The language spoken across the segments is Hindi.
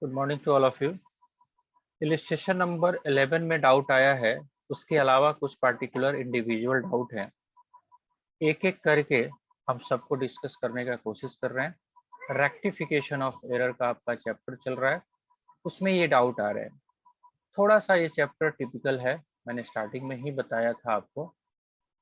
Good morning to all of you. Illustration number 11 में डाउट आया है, उसके अलावा कुछ पार्टिकुलर इंडिविजुअल डाउट हैं। एक एक करके हम सबको डिस्कस करने का कोशिश कर रहे हैं। रेक्टिफिकेशन ऑफ एरर का आपका चैप्टर चल रहा है, उसमें ये डाउट आ रहे हैं। थोड़ा सा ये चैप्टर टिपिकल है, मैंने स्टार्टिंग में ही बताया था आपको,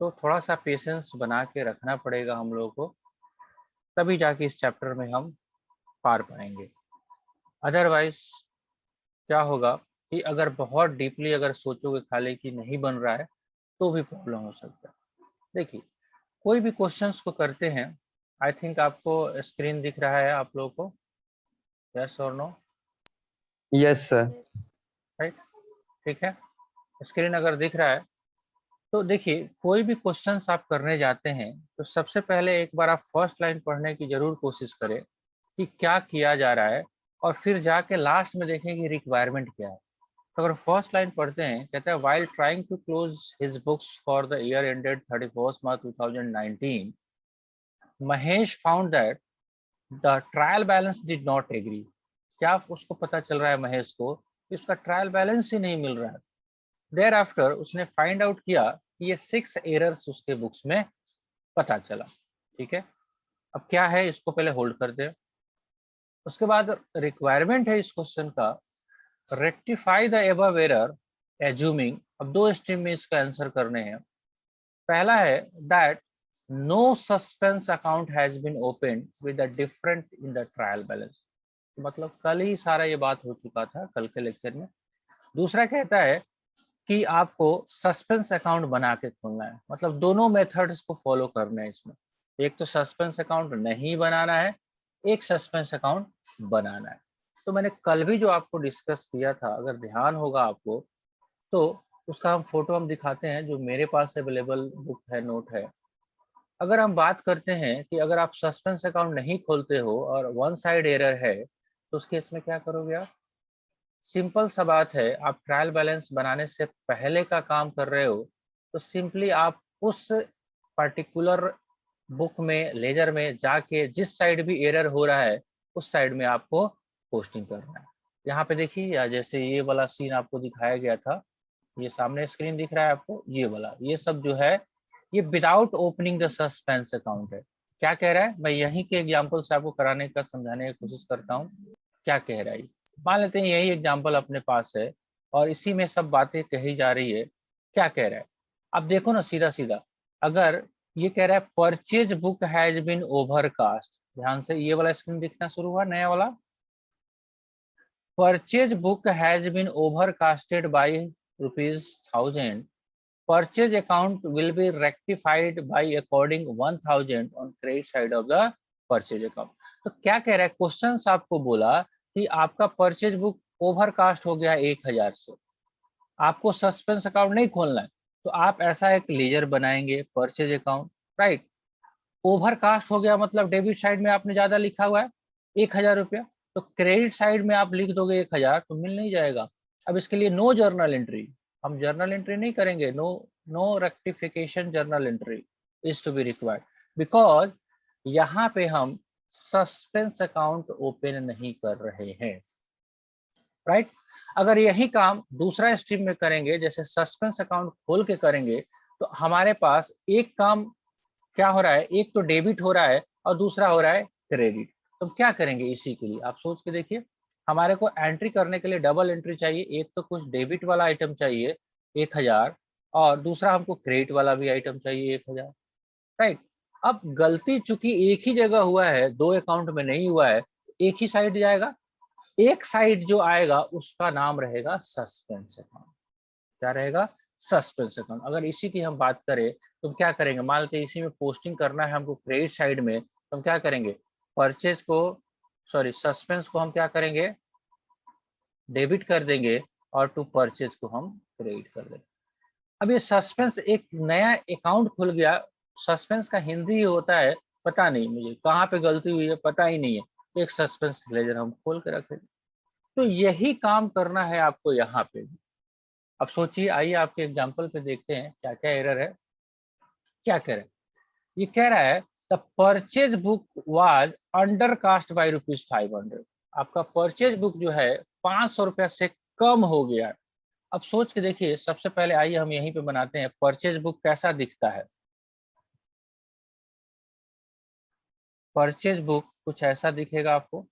तो थोड़ा सा पेशेंस बना के रखना पड़ेगा हम लोगों को, तभी जाके इस चैप्टर में हम पार पाएंगे। अदरवाइज क्या होगा कि अगर बहुत डीपली अगर सोचोगे खाली कि नहीं बन रहा है तो भी प्रॉब्लम हो सकता है। देखिए, कोई भी क्वेश्चंस को करते हैं, आई थिंक आपको स्क्रीन दिख रहा है आप लोगों को, यस और नो? Yes sir. राइट, ठीक है। स्क्रीन अगर दिख रहा है तो देखिए, कोई भी क्वेश्चंस आप करने जाते हैं तो सबसे पहले एक बार आप फर्स्ट लाइन पढ़ने की जरूर कोशिश करें कि क्या किया जा रहा है, और फिर जाके लास्ट में देखें कि रिक्वायरमेंट क्या है। तो अगर फर्स्ट लाइन पढ़ते हैं, कहता है while trying to close his books for the year ended 31st March 2019, Mahesh found that the trial balance did not agree। क्या उसको पता चल रहा है महेश को कि उसका ट्रायल बैलेंस ही नहीं मिल रहा है। देयर आफ्टर उसने फाइंड आउट किया कि ये 6 एरर्स उसके बुक्स में पता चला। ठीक है, अब क्या है इसको पहले होल्ड कर दे। उसके बाद रिक्वायरमेंट है इस क्वेश्चन का, rectify the above error assuming. अब दो स्ट्रीम में इसका आंसर करने हैं। पहला है that no suspense account has been open with a different in the trial balance. मतलब कल ही सारा ये बात हो चुका था, कल के लेक्चर में। दूसरा कहता है कि आपको सस्पेंस अकाउंट बना के खोलना है, मतलब दोनों मेथड्स को फॉलो करना है इसमें। एक तो सस्पेंस अकाउंट नहीं बनाना है, एक सस्पेंस अकाउंट बनाना है। तो मैंने कल भी जो आपको डिस्कस किया था, अगर ध्यान होगा आपको, तो उसका हम फोटो हम दिखाते हैं, जो मेरे पास अवेलेबल बुक है, नोट है। अगर हम बात करते हैं कि अगर आप सस्पेंस अकाउंट नहीं खोलते हो और वन साइड एरर है, तो उस केस में क्या करोगे आप? सिंपल सा बात है, आप ट्रायल बैलेंस बनाने से पहले का काम कर रहे हो, तो सिंपली आप उस पर्टिकुलर बुक में, लेजर में जाके जिस साइड भी एरर हो रहा है उस साइड में आपको पोस्टिंग करना है। यहाँ पे देखिए, जैसे ये वाला सीन आपको दिखाया गया था, ये सामने स्क्रीन दिख रहा है आपको, ये वाला, ये सब जो है ये without opening the suspense account है। क्या कह रहा है, मैं यहीं के एग्जांपल से आपको कराने का, समझाने की कोशिश करता हूँ। क्या कह रहा है, मान लेते हैं यही एग्जांपल अपने पास है और इसी में सब बातें कही जा रही है। क्या कह रहा है, अब देखो ना सीधा सीधा। अगर ये कह रहा है purchase book has been overcast, ध्यान से ये वाला स्क्रीन दिखना शुरू हुआ, नया वाला, purchase book has been overcasted by ₹1000, purchase account will be rectified by according 1000 on credit side of the purchase account। तो क्या कह रहा है, क्वेश्चन आपको बोला कि आपका परचेज बुक ओवरकास्ट हो गया 1000 से, आपको सस्पेंस अकाउंट नहीं खोलना है, तो आप ऐसा एक लेजर बनाएंगे, परचेज अकाउंट, राइट। ओवरकास्ट हो गया मतलब डेबिट साइड में आपने ज्यादा लिखा हुआ है 1000 रुपया, तो क्रेडिट साइड में आप लिख दोगे 1000, तो मिल नहीं जाएगा। अब इसके लिए नो जर्नल एंट्री, हम जर्नल एंट्री नहीं करेंगे, no no rectification journal entry is to be required, because यहाँ पे हम सस्पेंस अकाउंट ओपन नहीं कर रहे हैं, राइट। अगर यही काम दूसरा स्ट्रीम में करेंगे, जैसे सस्पेंस अकाउंट खोल के करेंगे, तो हमारे पास एक काम क्या हो रहा है, एक तो डेबिट हो रहा है और दूसरा हो रहा है क्रेडिट। तो क्या करेंगे इसी के लिए, आप सोच के देखिए। हमारे को एंट्री करने के लिए डबल एंट्री चाहिए, एक तो कुछ डेबिट वाला आइटम चाहिए 1000, और दूसरा हमको क्रेडिट वाला भी आइटम चाहिए 1000, राइट। अब गलती चूंकि एक ही जगह हुआ है, दो अकाउंट में नहीं हुआ है, एक ही साइड जाएगा, एक साइड जो आएगा उसका नाम रहेगा सस्पेंस अकाउंट। क्या रहेगा? Suspense account. अगर इसी की हम बात करें तो क्या करेंगे, मान लेते इसी में पोस्टिंग करना है हमको क्रेडिट साइड में, तो हम क्या करेंगे, परचेज को, सॉरी सस्पेंस को हम क्या करेंगे, डेबिट कर देंगे, और टू परचेज को हम क्रेडिट कर देंगे। अब ये सस्पेंस एक नया अकाउंट खुल गया, सस्पेंस का हिंदी होता है, पता नहीं मुझे कहाँ पे गलती हुई है, पता ही नहीं है, तो एक सस्पेंस लेजर हम खोल के रखेंगे। तो यही काम करना है आपको यहाँ पे भी। अब सोचिए, आइए आपके एग्जाम्पल पे देखते हैं क्या क्या एरर है। क्या कह रहा है, ये कह रहा है the purchase book was undercast by ₹500। आपका परचेज बुक जो है 500 रुपया से कम हो गया। अब सोच के देखिए, सबसे पहले आइए हम यहीं पे बनाते हैं परचेज बुक कैसा दिखता है। परचेज बुक कुछ ऐसा दिखेगा आपको।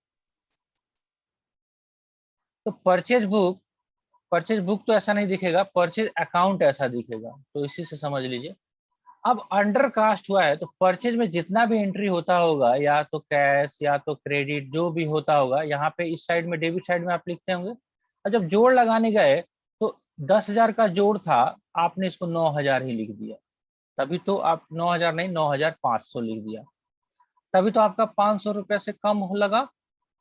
तो परचेज बुक तो ऐसा नहीं दिखेगा, परचेज अकाउंट ऐसा दिखेगा, तो इसी से समझ लीजिए। अब अंडर कास्ट हुआ है तो परचेज में जितना भी एंट्री होता होगा, या तो कैश या तो क्रेडिट जो भी होता होगा, यहाँ पे इस साइड में डेबिट साइड में आप लिखते होंगे। और जब जोड़ लगाने गए तो 10,000 का जोड़ था, आपने इसको 9,000 ही लिख दिया। तभी तो आप 9,000 नहीं 9,500 लिख दिया। तभी तो आपका 500 रुपया से कम लगा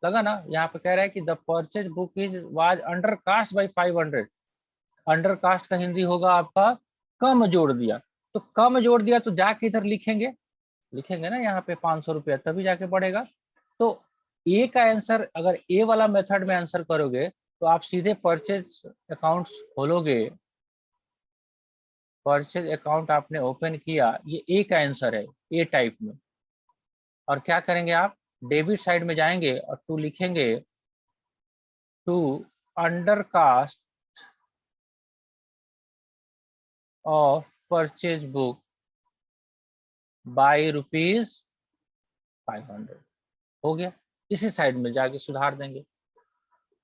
लगा ना। यहाँ पे कह रहा है कि the purchase book is was undercast by 500। Undercast का हिंदी होगा आपका कम जोड़ दिया। तो कम जोड़ दिया तो जाके इधर लिखेंगे ना यहाँ पे 500 रुपया, तभी जाके बढ़ेगा। तो ए का आंसर, अगर ए वाला मेथड में आंसर करोगे तो आप सीधे परचेज अकाउंट खोलोगे। परचेज अकाउंट आपने ओपन किया, ये ए का आंसर है, ए टाइप में। और क्या करेंगे आप, डेबिट साइड में जाएंगे और टू लिखेंगे, two undercast of purchase book by ₹500 हो गया। इसी साइड में जाके सुधार देंगे।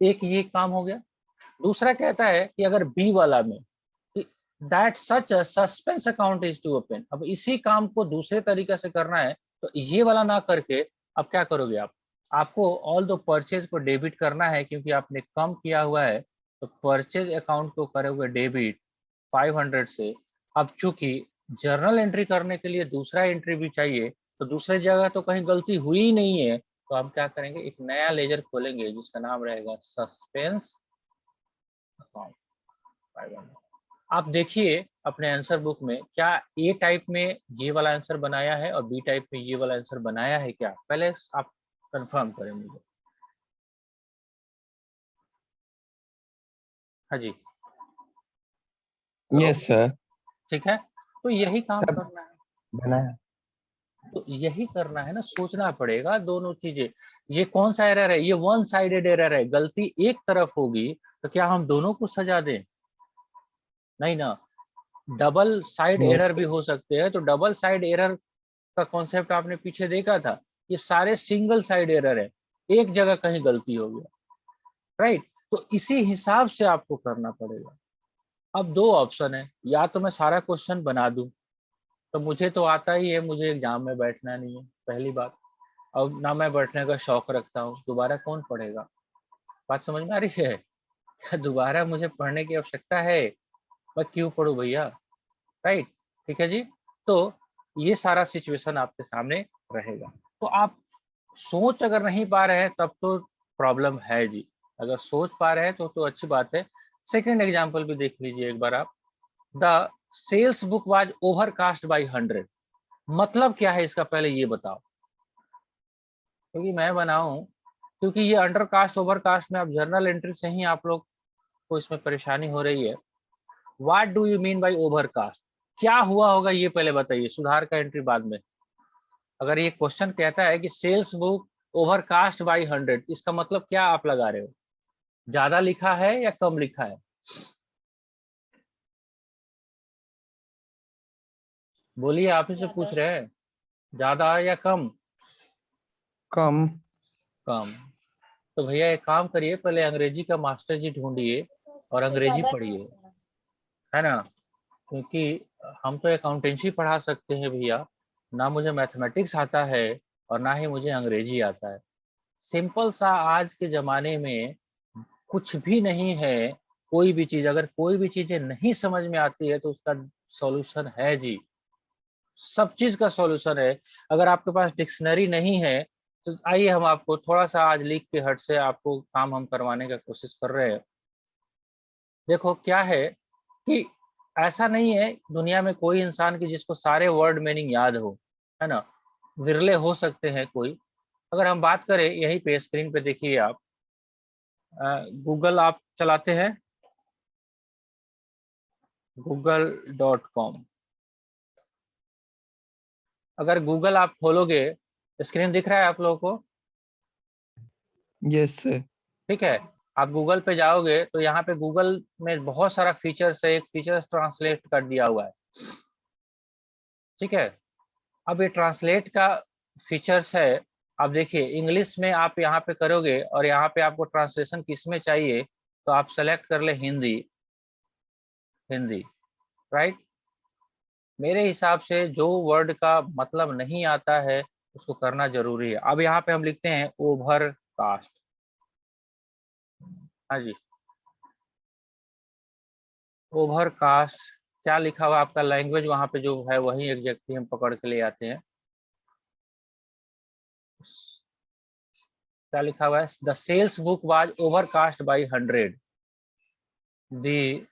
एक ये काम हो गया। दूसरा कहता है कि अगर बी वाला में, that such suspense account is to open. अब इसी काम को दूसरे तरीके से करना है, तो ये वाला ना करके अब क्या करोगे आप, आपको ऑल दो परचेज को डेबिट करना है क्योंकि आपने कम किया हुआ है। तो परचेज अकाउंट को करोगे डेबिट 500 से। अब चूंकि जर्नल एंट्री करने के लिए दूसरा एंट्री भी चाहिए, तो दूसरे जगह तो कहीं गलती हुई ही नहीं है, तो हम क्या करेंगे, एक नया लेजर खोलेंगे जिसका नाम रहेगा सस्पेंस अकाउंट 500। आप देखिए अपने आंसर बुक में क्या ए टाइप में ये वाला आंसर बनाया है और बी टाइप में ये वाला आंसर बनाया है क्या, पहले आप कंफर्म करें मुझे। हाँ जी, तो यस सर। ठीक है, तो यही काम सब करना है। बनाया। तो यही करना है ना, सोचना पड़ेगा दोनों चीजें। ये कौन सा एरर है, ये वन साइडेड एरर है, गलती एक तरफ होगी, तो क्या हम दोनों को सजा दें, नहीं ना। डबल साइड नो एरर भी सर। हो सकते हैं। तो डबल साइड एरर का कॉन्सेप्ट आपने पीछे देखा था, ये सारे सिंगल साइड एरर है, एक जगह कहीं गलती हो गया, राइट। तो इसी हिसाब से आपको करना पड़ेगा। अब दो ऑप्शन है, या तो मैं सारा क्वेश्चन बना दूं, तो मुझे तो आता ही है, मुझे एग्जाम में बैठना नहीं है पहली बात। अब ना मैं बैठने का शौक रखता हूँ, दोबारा कौन पढ़ेगा। बात समझ में आ रही है, क्या दोबारा मुझे पढ़ने की आवश्यकता है, मैं क्यों पढ़ूं भैया, राइट। ठीक है जी। तो ये सारा सिचुएशन आपके सामने रहेगा। तो आप सोच अगर नहीं पा रहे हैं तब तो प्रॉब्लम है जी। अगर सोच पा रहे हैं तो अच्छी बात है। सेकंड एग्जांपल भी देख लीजिए एक बार आप। The sales book was overcast by 100। मतलब क्या है इसका, पहले ये बताओ, क्योंकि मैं बनाऊं, क्योंकि ये अंडरकास्ट ओवरकास्ट में अब जर्नल एंट्री से ही आप लोग को इसमें परेशानी हो रही है। What do you mean by overcast, क्या हुआ होगा ये पहले बताइए, सुधार का एंट्री बाद में। अगर ये क्वेश्चन कहता है कि सेल्स बुक ओवरकास्ट बाय 100, इसका मतलब क्या आप लगा रहे हो, ज्यादा लिखा है या कम लिखा है, बोलिए, आप ही से पूछ रहे हैं, ज्यादा या कम। कम। कम। तो भैया एक काम करिए, पहले अंग्रेजी का मास्टर जी ढूंढिए और अंग्रेजी पढ़िए, है ना। क्योंकि हम तो अकाउंटेंसी पढ़ा सकते हैं भैया, ना मुझे मैथमेटिक्स आता है और ना ही मुझे अंग्रेजी आता है। सिंपल सा आज के जमाने में कुछ भी नहीं है। कोई भी चीज, अगर कोई भी चीजें नहीं समझ में आती है तो उसका सॉल्यूशन है जी, सब चीज का सॉल्यूशन है। अगर आपके पास डिक्शनरी नहीं है तो आइए हम आपको थोड़ा सा आज लीक के हट से आपको काम हम करवाने का कोशिश कर रहे हैं। देखो क्या है कि ऐसा नहीं है दुनिया में कोई इंसान की जिसको सारे वर्ड मीनिंग याद हो, है ना। विरले हो सकते हैं कोई। अगर हम बात करें, यहीं पे स्क्रीन पे देखिए आप, गूगल आप चलाते हैं, google.com। अगर गूगल आप खोलोगे, स्क्रीन दिख रहा है आप लोगों को, यस सर। ठीक है, आप गूगल पे जाओगे तो यहाँ पे गूगल में बहुत सारा फीचर्स है, एक फीचर्स ट्रांसलेट कर दिया हुआ है। ठीक है, अब ये ट्रांसलेट का फीचर्स है। अब देखिए इंग्लिश में आप यहाँ पे करोगे और यहाँ पे आपको ट्रांसलेशन किस में चाहिए, तो आप सेलेक्ट कर ले हिंदी, हिंदी, राइट। मेरे हिसाब से जो वर्ड का मतलब नहीं आता है उसको करना जरूरी है। अब यहाँ पे हम लिखते हैं ओवर कास्ट। हाँ जी, ओवर कास्ट, क्या लिखा हुआ आपका लैंग्वेज वहां पे जो है वही एग्जैक्टली हम पकड़ के ले आते हैं। क्या लिखा हुआ है, the sales book was overcast by 100। The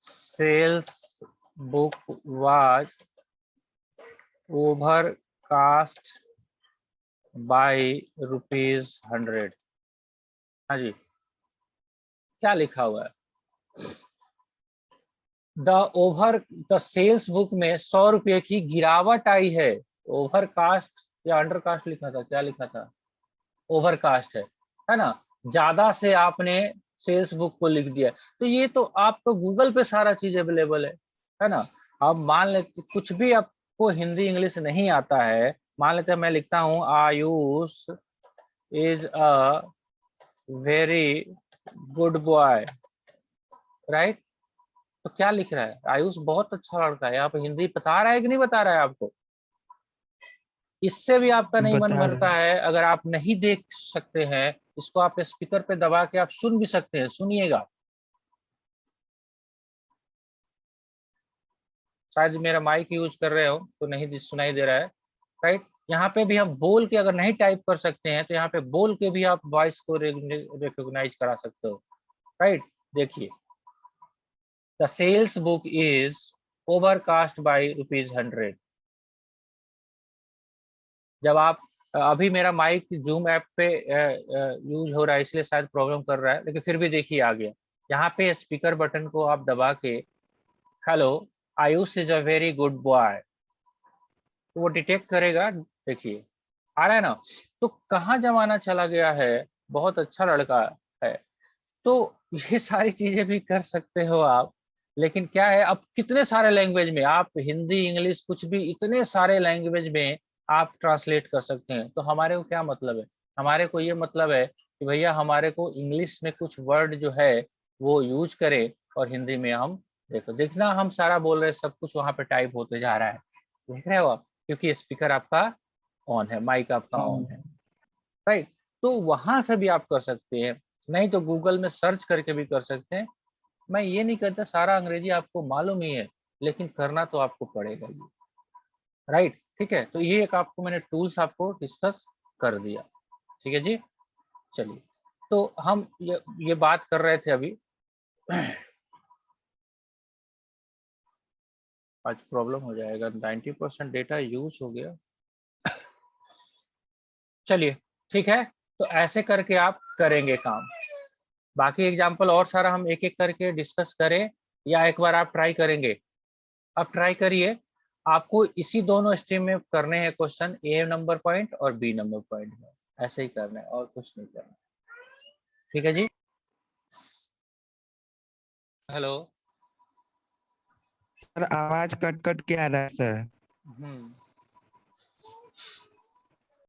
sales book was overcast by ₹100। हाँ जी, क्या लिखा हुआ है, the over the sales book में ₹100 की गिरावट आई है। ओवर कास्ट या अंडर कास्ट लिखा था, क्या लिखा था, ओवर कास्ट है ना। ज्यादा से आपने सेल्स बुक को लिख दिया, तो ये तो आपको गूगल पे सारा चीज अवेलेबल है ना। अब मान लेते कुछ भी आपको हिंदी इंग्लिश नहीं आता है, मान लेते हैं मैं लिखता हूँ Ayush is a very good boy, right. तो क्या लिख रहा है, आयुष बहुत अच्छा लड़का है। यहाँ पे हिंदी बता रहा है कि नहीं बता रहा है आपको। इससे भी आपका नहीं मन बता भरता रहे। है, अगर आप नहीं देख सकते हैं इसको, आप स्पीकर पे दबा के आप सुन भी सकते हैं, सुनिएगा। शायद मेरा माइक यूज कर रहे हो तो नहीं सुनाई दे रहा है, राइट। यहाँ पे भी हम बोल के अगर नहीं टाइप कर सकते हैं तो यहाँ पे बोल के भी आप वॉइस को रिकॉग्नाइज करा सकते हो, राइट। देखिए, the sales book is overcast by ₹100। जब आप अभी मेरा माइक जूम ऐप पे यूज हो रहा है इसलिए शायद प्रॉब्लम कर रहा है, लेकिन फिर भी देखिए आ गया। यहाँ पे स्पीकर बटन को आप दबा के hello Ayush is a very good boy, तो वो डिटेक्ट करेगा। देखिए आ रहा है ना। तो कहाँ जमाना चला गया है, बहुत अच्छा लड़का है। तो ये सारी चीजें भी कर सकते हो आप। लेकिन क्या है, अब कितने सारे लैंग्वेज में आप हिंदी इंग्लिश कुछ भी इतने सारे लैंग्वेज में आप ट्रांसलेट कर सकते हैं। तो हमारे को क्या मतलब है, हमारे को ये मतलब है कि भैया हमारे को इंग्लिश में कुछ वर्ड जो है वो यूज करें और हिंदी में हम देखो, देखना हम सारा बोल रहे हैं, सब कुछ वहां पे टाइप होते जा रहा है, देख रहे हो आप, क्योंकि स्पीकर आपका ऑन है, माइक आपका ऑन है, राइट। तो वहां से भी आप कर सकते हैं, नहीं तो गूगल में सर्च करके भी कर सकते हैं। मैं ये नहीं कहता सारा अंग्रेजी आपको मालूम ही है, लेकिन करना तो आपको पड़ेगा ये, राइट। ठीक है, तो ये एक आपको मैंने टूल्स आपको डिस्कस कर दिया। ठीक है जी, चलिए। तो हम ये बात कर रहे थे अभी। आज प्रॉब्लम हो जाएगा, 90% डेटा यूज हो गया। चलिए, ठीक है, तो ऐसे करके आप करेंगे काम। बाकी एग्जाम्पल और सारा हम एक एक करके डिस्कस करें, या एक बार आप ट्राई करेंगे। अब ट्राई करिए, आपको इसी दोनों स्ट्रीम में करने हैं क्वेश्चन, ए नंबर पॉइंट और बी नंबर पॉइंट में, ऐसे ही करना है और कुछ नहीं करना। ठीक है जी, हेलो। सर आवाज कट कट के आ रहा है सर।